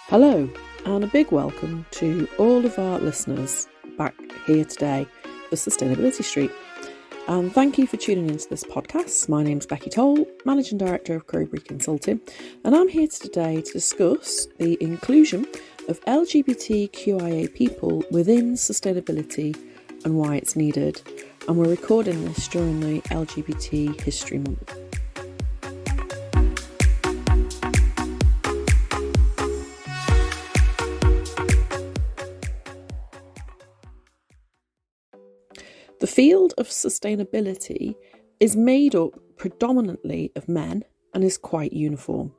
Hello, and a big welcome to all of our listeners back here today for Sustainability Street. And thank you for tuning into this podcast. My name's Becky Toll, Managing Director of Crowbury Consulting, and I'm here today to discuss the inclusion of LGBTQIA people within sustainability and why it's needed. And we're recording this during the LGBT History Month. The field of sustainability is made up predominantly of men and is quite uniform.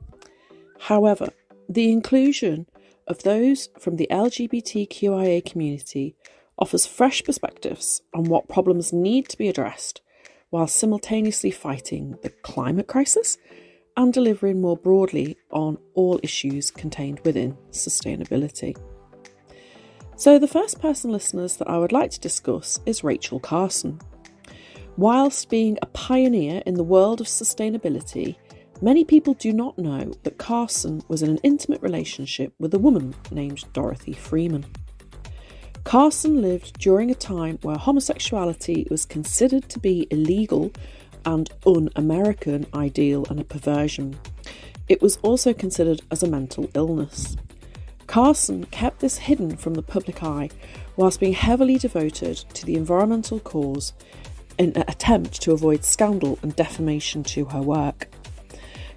However, the inclusion of those from the LGBTQIA community offers fresh perspectives on what problems need to be addressed while simultaneously fighting the climate crisis and delivering more broadly on all issues contained within sustainability. So the first person, listeners, that I would like to discuss is Rachel Carson. Whilst being a pioneer in the world of sustainability, many people do not know that Carson was in an intimate relationship with a woman named Dorothy Freeman. Carson lived during a time where homosexuality was considered to be illegal and un-American ideal and a perversion. It was also considered as a mental illness. Carson kept this hidden from the public eye whilst being heavily devoted to the environmental cause in an attempt to avoid scandal and defamation to her work.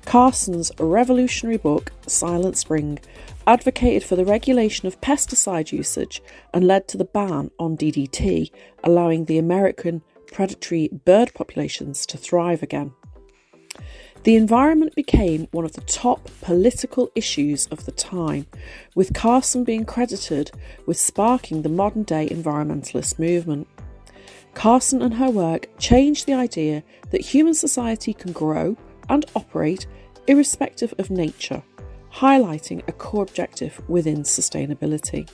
Carson's revolutionary book, Silent Spring, advocated for the regulation of pesticide usage and led to the ban on DDT, allowing the American predatory bird populations to thrive again. The environment became one of the top political issues of the time, with Carson being credited with sparking the modern-day environmentalist movement. Carson and her work changed the idea that human society can grow and operate irrespective of nature, highlighting a core objective within sustainability.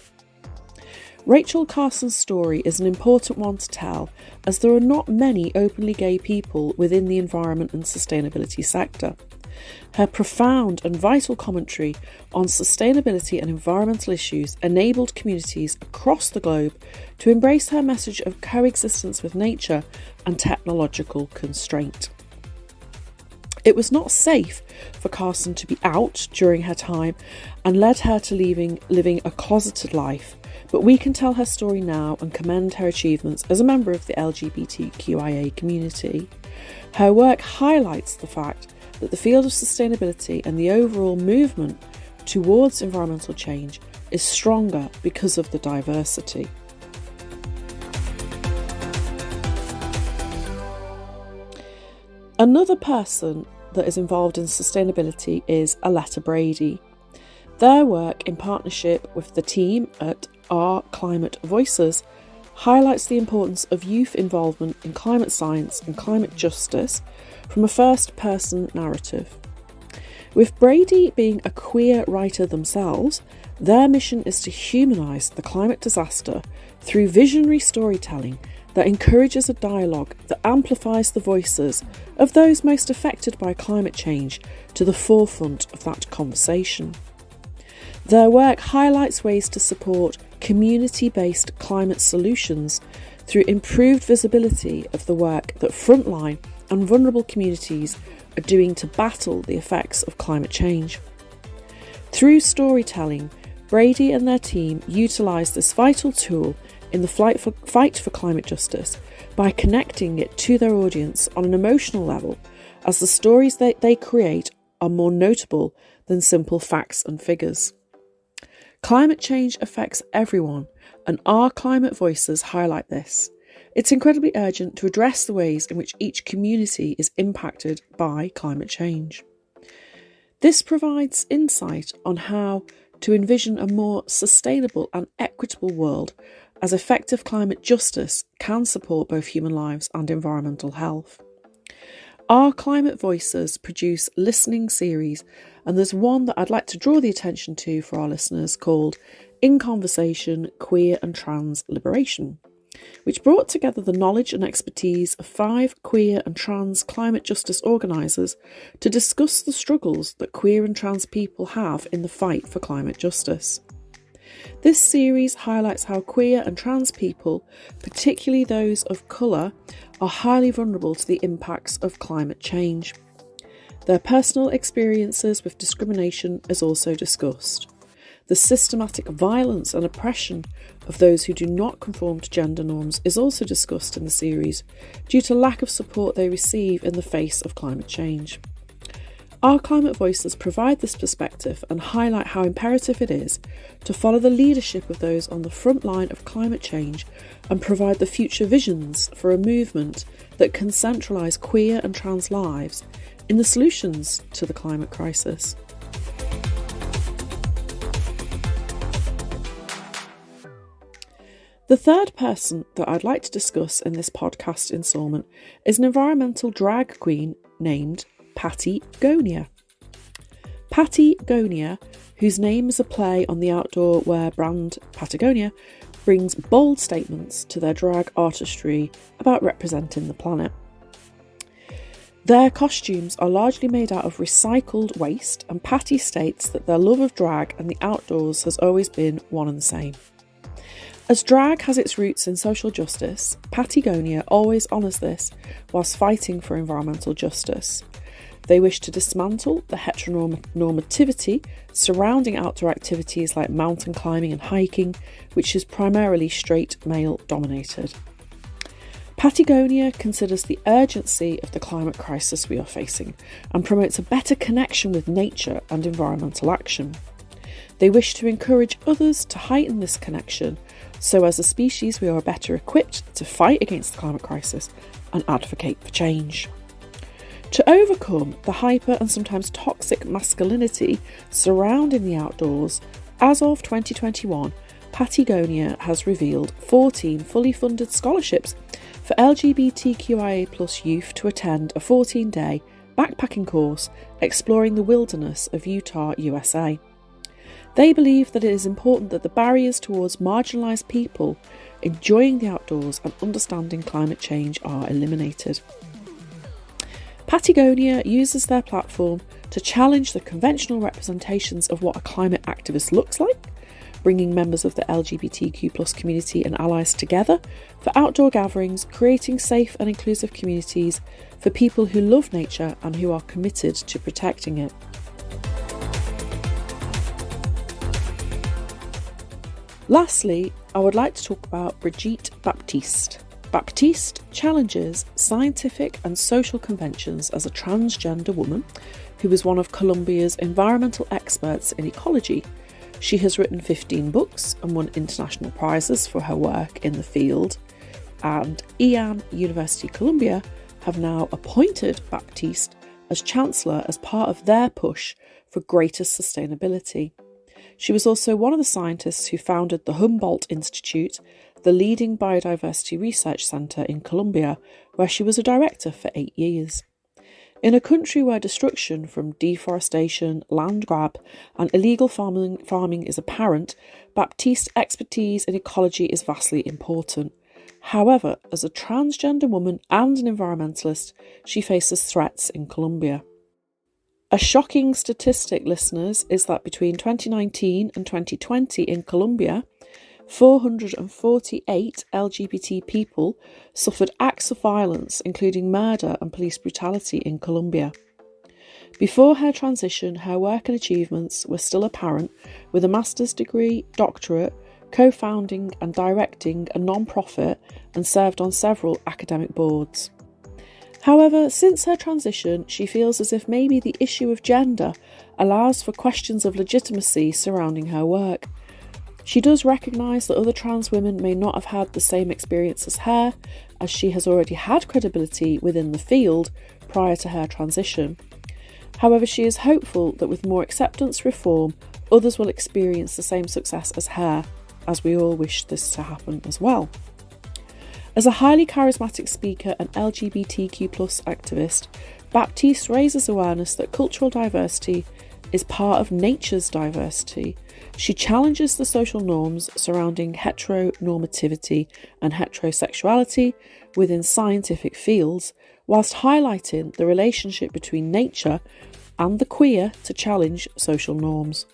Rachel Carson's story is an important one to tell, as there are not many openly gay people within the environment and sustainability sector. Her profound and vital commentary on sustainability and environmental issues enabled communities across the globe to embrace her message of coexistence with nature and technological constraint. It was not safe for Carson to be out during her time and led her to living a closeted life. But we can tell her story now and commend her achievements as a member of the LGBTQIA community. Her work highlights the fact that the field of sustainability and the overall movement towards environmental change is stronger because of the diversity. Another person that is involved in sustainability is Brady. Their work in partnership with the team at Our Climate Voices highlights the importance of youth involvement in climate science and climate justice from a first-person narrative. With Brady being a queer writer themselves, their mission is to humanise the climate disaster through visionary storytelling that encourages a dialogue that amplifies the voices of those most affected by climate change to the forefront of that conversation. Their work highlights ways to support community-based climate solutions through improved visibility of the work that frontline and vulnerable communities are doing to battle the effects of climate change. Through storytelling, Brady and their team utilise this vital tool in the fight for climate justice by connecting it to their audience on an emotional level, as the stories that they create are more notable than simple facts and figures. Climate change affects everyone, and Our Climate Voices highlight this. It's incredibly urgent to address the ways in which each community is impacted by climate change. This provides insight on how to envision a more sustainable and equitable world, as effective climate justice can support both human lives and environmental health. Our Climate Voices produce listening series, and there's one that I'd like to draw the attention to for our listeners called In Conversation, Queer and Trans Liberation. which brought together the knowledge and expertise of 5 queer and trans climate justice organisers to discuss the struggles that queer and trans people have in the fight for climate justice. This series highlights how queer and trans people, particularly those of colour, are highly vulnerable to the impacts of climate change. Their personal experiences with discrimination is also discussed. The systematic violence and oppression of those who do not conform to gender norms is also discussed in the series, due to lack of support they receive in the face of climate change. Our climate voices provide this perspective and highlight how imperative it is to follow the leadership of those on the front line of climate change and provide the future visions for a movement that can centralise queer and trans lives in the solutions to the climate crisis. The third person that I'd like to discuss in this podcast instalment is an environmental drag queen named Pattygonia. Pattygonia, whose name is a play on the outdoor wear brand Pattygonia, brings bold statements to their drag artistry about representing the planet. Their costumes are largely made out of recycled waste, and Patty states that their love of drag and the outdoors has always been one and the same. As drag has its roots in social justice, Pattygonia always honours this whilst fighting for environmental justice. They wish to dismantle the heteronormativity surrounding outdoor activities like mountain climbing and hiking, which is primarily straight male dominated. Pattygonia considers the urgency of the climate crisis we are facing and promotes a better connection with nature and environmental action. They wish to encourage others to heighten this connection, so as a species we are better equipped to fight against the climate crisis and advocate for change. To overcome the hyper and sometimes toxic masculinity surrounding the outdoors, as of 2021, Pattygonia has revealed 14 fully funded scholarships for LGBTQIA+ youth to attend a 14-day backpacking course exploring the wilderness of Utah, USA. They believe that it is important that the barriers towards marginalised people enjoying the outdoors and understanding climate change are eliminated. Pattygonia uses their platform to challenge the conventional representations of what a climate activist looks like, bringing members of the LGBTQ+ community and allies together for outdoor gatherings, creating safe and inclusive communities for people who love nature and who are committed to protecting it. Lastly, I would like to talk about Brigitte Baptista. Baptiste challenges scientific and social conventions as a transgender woman who is one of Colombia's environmental experts in ecology. She has written 15 books and won international prizes for her work in the field, and University Columbia have now appointed Baptiste as Chancellor as part of their push for greater sustainability. She was also one of the scientists who founded the Humboldt Institute, the leading biodiversity research centre in Colombia, where she was a director for 8 years. In a country where destruction from deforestation, land grab and illegal farming is apparent, Baptiste's expertise in ecology is vastly important. However, as a transgender woman and an environmentalist, she faces threats in Colombia. A shocking statistic, listeners, is that between 2019 and 2020 in Colombia, 448 LGBT people suffered acts of violence, including murder and police brutality in Colombia. Before her transition, her work and achievements were still apparent, with a master's degree, doctorate, co-founding and directing a non-profit, and served on several academic boards. However, since her transition, she feels as if maybe the issue of gender allows for questions of legitimacy surrounding her work. She does recognise that other trans women may not have had the same experience as her, as she has already had credibility within the field prior to her transition. However, she is hopeful that with more acceptance reform, others will experience the same success as her, as we all wish this to happen as well. As a highly charismatic speaker and LGBTQ+ activist, Baptiste raises awareness that cultural diversity is part of nature's diversity. She challenges the social norms surrounding heteronormativity and heterosexuality within scientific fields, whilst highlighting the relationship between nature and the queer to challenge social norms.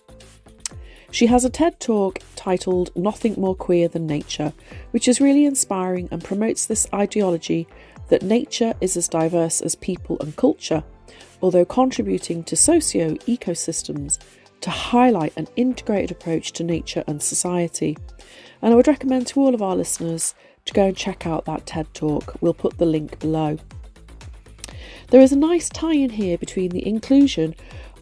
She has a TED Talk titled Nothing More Queer Than Nature, which is really inspiring and promotes this ideology that nature is as diverse as people and culture, although contributing to socio-ecosystems to highlight an integrated approach to nature and society. And I would recommend to all of our listeners to go and check out that TED Talk. We'll put the link below. There is a nice tie-in here between the inclusion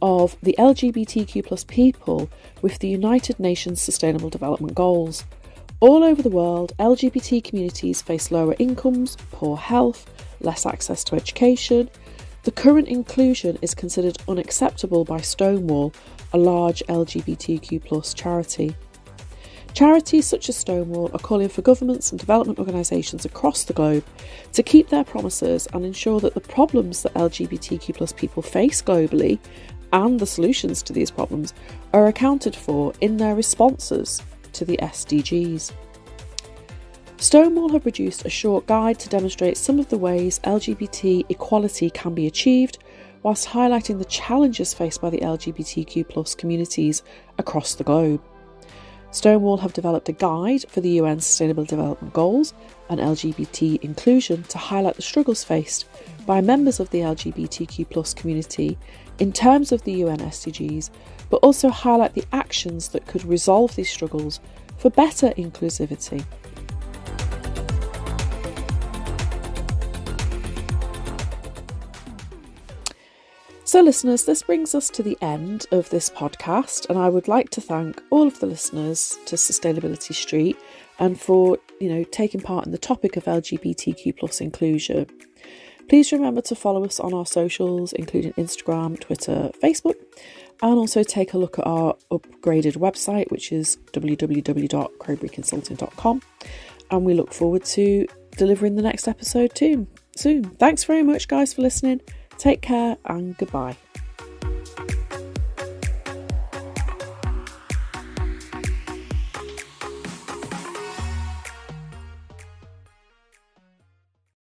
of the LGBTQ+ people with the United Nations Sustainable Development Goals. All over the world, LGBT communities face lower incomes, poor health, less access to education. The current inclusion is considered unacceptable by Stonewall, a large LGBTQ+ charity. Charities such as Stonewall are calling for governments and development organisations across the globe to keep their promises and ensure that the problems that LGBTQ+ people face globally and the solutions to these problems are accounted for in their responses to the SDGs. Stonewall have produced a short guide to demonstrate some of the ways LGBT equality can be achieved, whilst highlighting the challenges faced by the LGBTQ+ communities across the globe. Stonewall have developed a guide for the UN Sustainable Development Goals and LGBT inclusion to highlight the struggles faced by members of the LGBTQ+ community in terms of the UN SDGs, but also highlight the actions that could resolve these struggles for better inclusivity. So listeners, this brings us to the end of this podcast, and I would like to thank all of the listeners to Sustainability Street and for, taking part in the topic of LGBTQ+ inclusion. Please remember to follow us on our socials, including Instagram, Twitter, Facebook, and also take a look at our upgraded website, which is www.crowburyconsulting.com. And we look forward to delivering the next episode soon. Thanks very much, guys, for listening. Take care and goodbye.